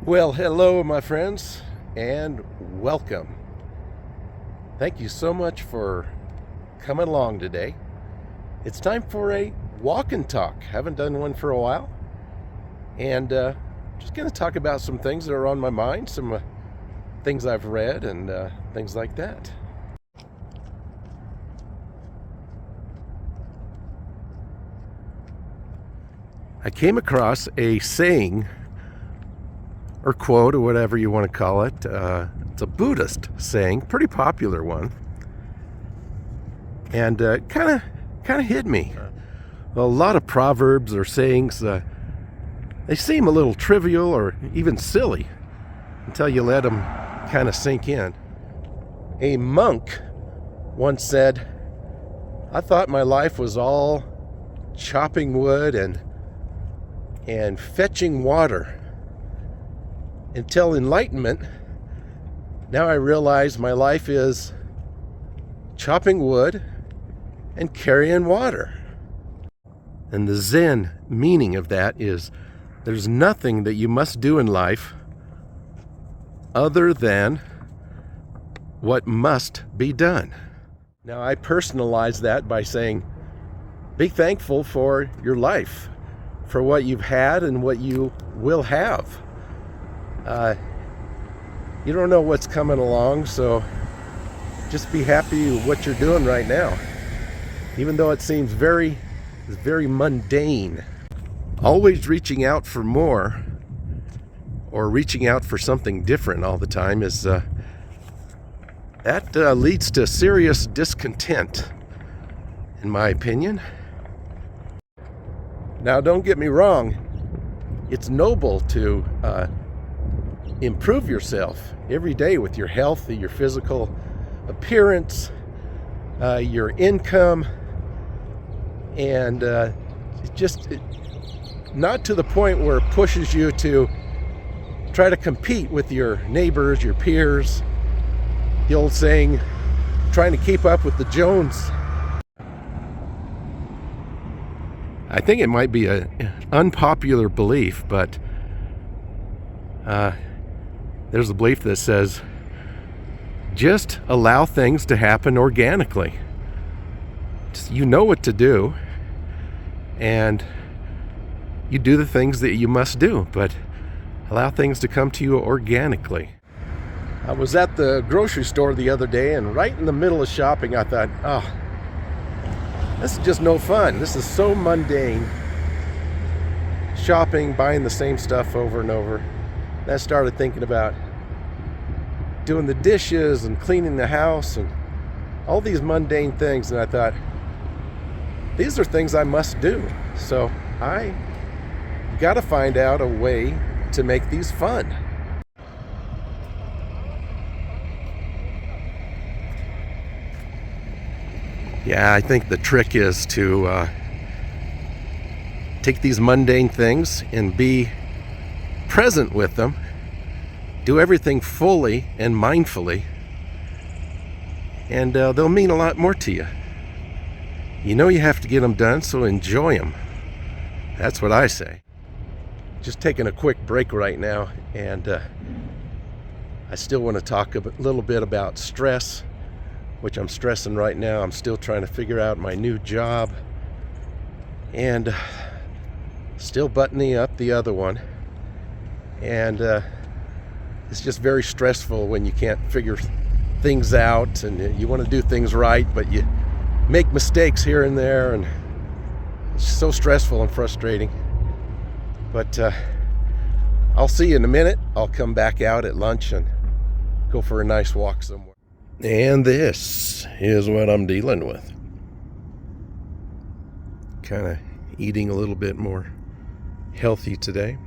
Well, hello, my friends, and welcome. Thank you so much for coming along today. It's time for a walk and talk. Haven't done one for a while, and just going to talk about some things that are on my mind, some things I've read, and things like that. I came across a saying or quote, or whatever you want to call it. It's a Buddhist saying, pretty popular one, and kind of hit me. A lot of proverbs or sayings, they seem a little trivial or even silly until you let them kind of sink in. A monk once said, "I thought my life was all chopping wood and fetching water. Until enlightenment, now I realize my life is chopping wood and carrying water." And the Zen meaning of that is there's nothing that you must do in life other than what must be done. Now, I personalize that by saying, be thankful for your life, for what you've had and what you will have. You don't know what's coming along, so just be happy with what you're doing right now, even though it seems very mundane. Always reaching out for more or reaching out for something different all the time is that leads to serious discontent, in my opinion. Now, don't get me wrong, it's noble to improve yourself every day with your health, your physical appearance, your income, and not to the point where it pushes you to try to compete with your neighbors, your peers. The old saying, trying to keep up with the Jones. I think it might be an unpopular belief, but there's a belief that says just allow things to happen organically. You know what to do, and you do the things that you must do, but allow things to come to you organically. I was at the grocery store the other day, and right in the middle of shopping, I thought, this is just no fun. This is so mundane. Shopping, buying the same stuff over and over. And I started thinking about doing the dishes and cleaning the house and all these mundane things, and I thought, these are things I must do. So I got to find out a way to make these fun. Yeah, I think the trick is to take these mundane things and be present with them. Do everything fully and mindfully, and they'll mean a lot more to you. You know you have to get them done, so enjoy them. That's what I say. Just taking a quick break right now, and I still want to talk a little bit about stress, which I'm stressing right now. I'm still trying to figure out my new job, and still buttoning up the other one. And it's just very stressful when you can't figure things out, and you want to do things right, but you make mistakes here and there, and it's so stressful and frustrating. But I'll see you in a minute. I'll come back out at lunch and go for a nice walk somewhere. And this is what I'm dealing with. Kind of eating a little bit more healthy today.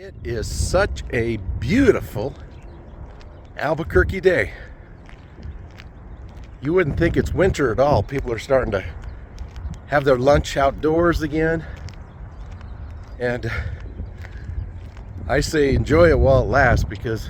It is such a beautiful Albuquerque day. You wouldn't think it's winter at all. People are starting to have their lunch outdoors again. And I say enjoy it while it lasts, because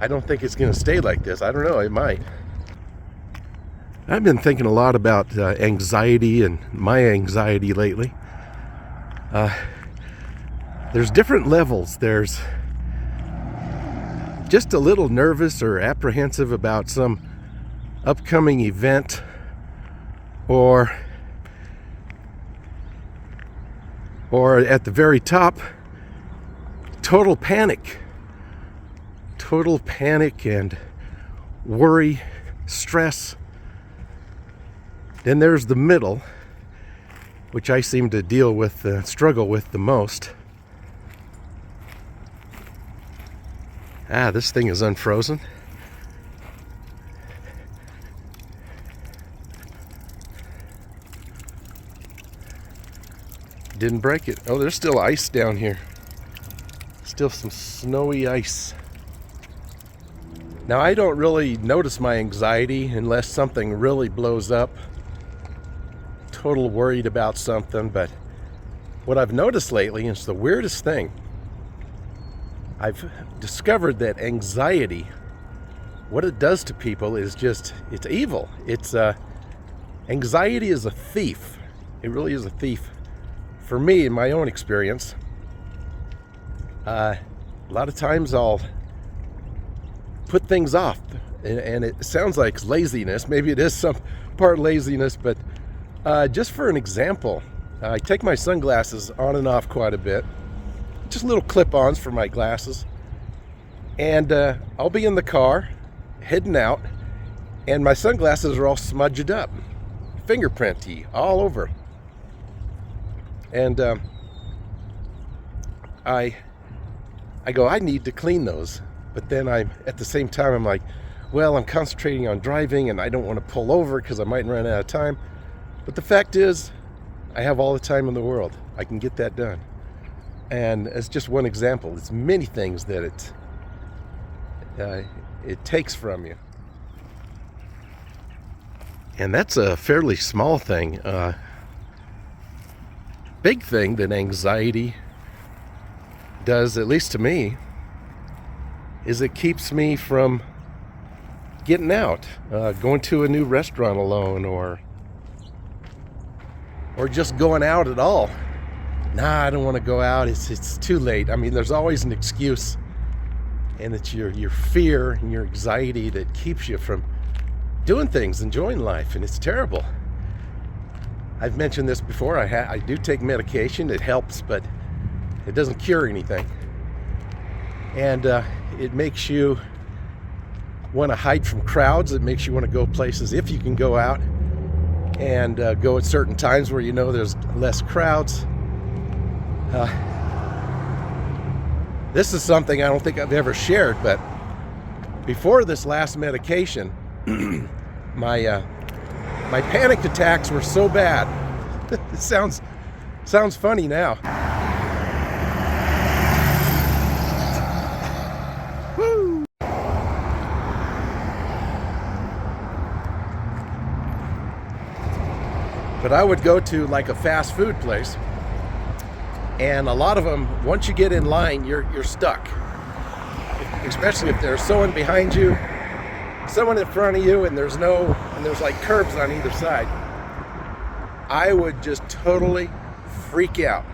I don't think it's going to stay like this. I don't know, it might. I've been thinking a lot about anxiety and my anxiety lately. There's different levels. There's just a little nervous or apprehensive about some upcoming event, or at the very top, total panic and worry, stress. Then there's the middle, which I seem to deal with, struggle with the most. This thing is unfrozen. Didn't break it. Oh, there's still ice down here. Still some snowy ice. Now, I don't really notice my anxiety unless something really blows up. Total worried about something, but what I've noticed lately, and it's the weirdest thing, I've discovered that anxiety, what it does to people is just, it's evil. It's anxiety is a thief. It really is a thief. For me, in my own experience, a lot of times I'll put things off, and it sounds like laziness. Maybe it is some part laziness, but just for an example, I take my sunglasses on and off quite a bit, just little clip-ons for my glasses, and I'll be in the car heading out, and my sunglasses are all smudged up, fingerprinty all over. And I go, I need to clean those. But then at the same time, I'm like, well, I'm concentrating on driving and I don't want to pull over because I might run out of time. But the fact is, I have all the time in the world. I can get that done. And as just one example, it's many things that it takes from you. And that's a fairly small thing. Big thing that anxiety does, at least to me, is it keeps me from getting out, going to a new restaurant alone, or just going out at all. Nah, I don't want to go out. It's too late. I mean, there's always an excuse, and it's your fear and your anxiety that keeps you from doing things, enjoying life, and it's terrible. I've mentioned this before. I do take medication. It helps, but it doesn't cure anything. And it makes you want to hide from crowds. It makes you want to go places, if you can go out, and go at certain times where you know there's less crowds. This is something I don't think I've ever shared, but before this last medication, my panic attacks were so bad. It sounds funny now. Woo! But I would go to like a fast food place, and a lot of them, once you get in line, you're stuck. Especially if there's someone behind you, someone in front of you, and there's like curbs on either side. I would just totally freak out.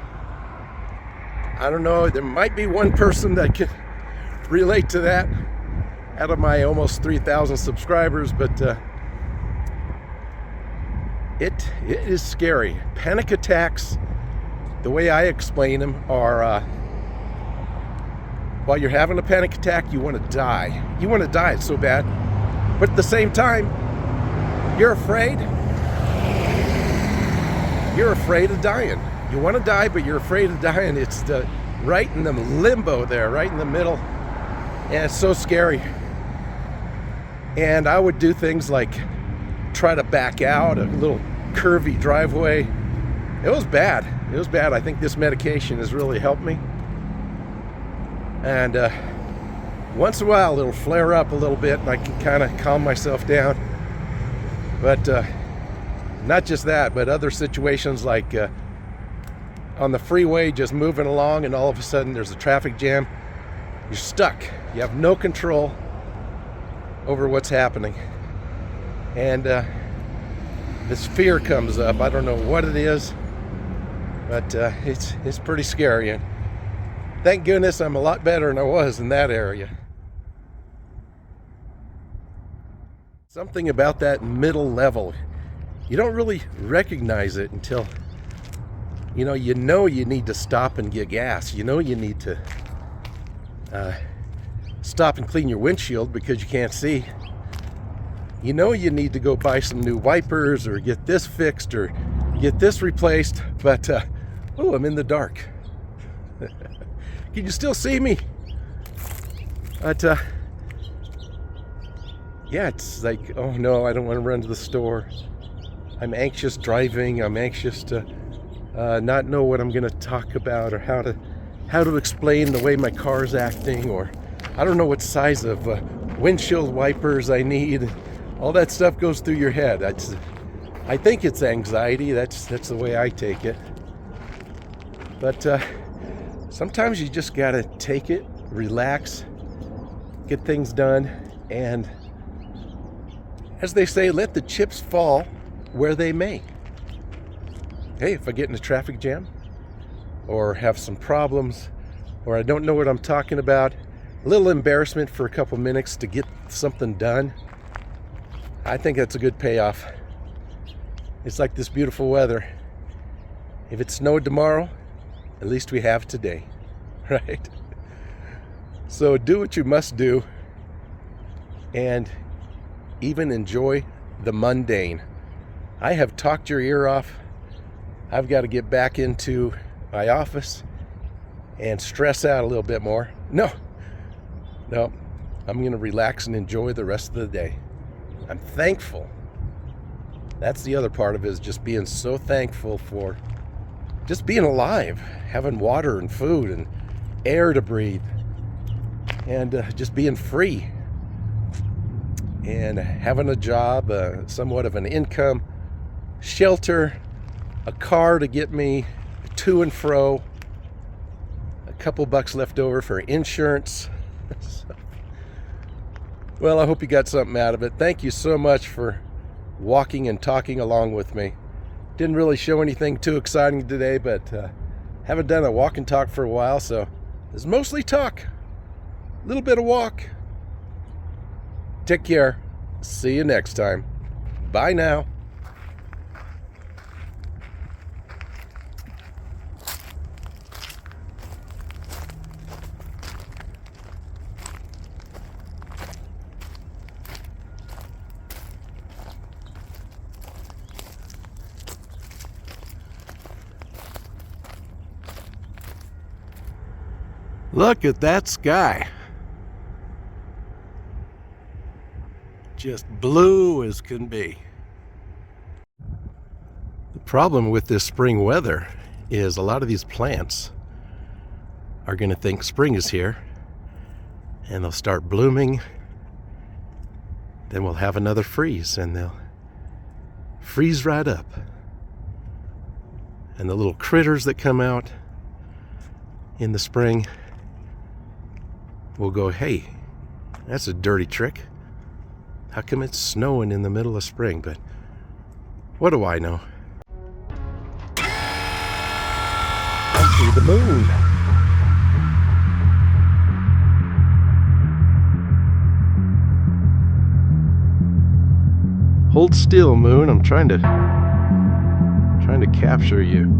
I don't know, there might be one person that can relate to that out of my almost 3,000 subscribers, but it is scary. Panic attacks, the way I explain them, are while you're having a panic attack, you want to die. You want to die, it's so bad. But at the same time, you're afraid. You're afraid of dying. You want to die, but you're afraid of dying. It's right in the limbo there, right in the middle. And it's so scary. And I would do things like try to back out a little curvy driveway. It was bad. It was bad. I think this medication has really helped me. And once in a while it'll flare up a little bit and I can kind of calm myself down. But not just that, but other situations like on the freeway, just moving along, and all of a sudden there's a traffic jam. You're stuck. You have no control over what's happening. And this fear comes up. I don't know what it is, but it's pretty scary. And thank goodness I'm a lot better than I was in that area. Something about that middle level, you don't really recognize it until you know you need to stop and get gas. You know you need to stop and clean your windshield because you can't see. You know you need to go buy some new wipers or get this fixed or get this replaced. But oh, I'm in the dark. Can you still see me? But yeah, it's like, oh no, I don't want to run to the store. I'm anxious driving. I'm anxious to not know what I'm going to talk about or how to explain the way my car's acting, or I don't know what size of windshield wipers I need. All that stuff goes through your head. I think it's anxiety. That's the way I take it. But sometimes you just got to take it, relax, get things done, and as they say, let the chips fall where they may. Hey, if I get in a traffic jam or have some problems or I don't know what I'm talking about, a little embarrassment for a couple minutes to get something done, I think that's a good payoff. It's like this beautiful weather. If it snowed tomorrow, at least we have today, right? So do what you must do and even enjoy the mundane. I have talked your ear off. I've got to get back into my office and stress out a little bit more. No, I'm going to relax and enjoy the rest of the day. I'm thankful. That's the other part of it, is just being so thankful for just being alive, having water and food and air to breathe, and just being free and having a job, somewhat of an income, shelter, a car to get me to and fro, a couple bucks left over for insurance. Well, I hope you got something out of it. Thank you so much for walking and talking along with me. Didn't really show anything too exciting today, but haven't done a walk and talk for a while, so it's mostly talk, a little bit of walk. Take care. See you next time. Bye now. Look at that sky. Just blue as can be. The problem with this spring weather is a lot of these plants are going to think spring is here and they'll start blooming. Then we'll have another freeze and they'll freeze right up. And the little critters that come out in the spring will go, hey, that's a dirty trick. How come it's snowing in the middle of spring? But what do I know? I see the moon. Hold still, moon. I'm trying to capture you.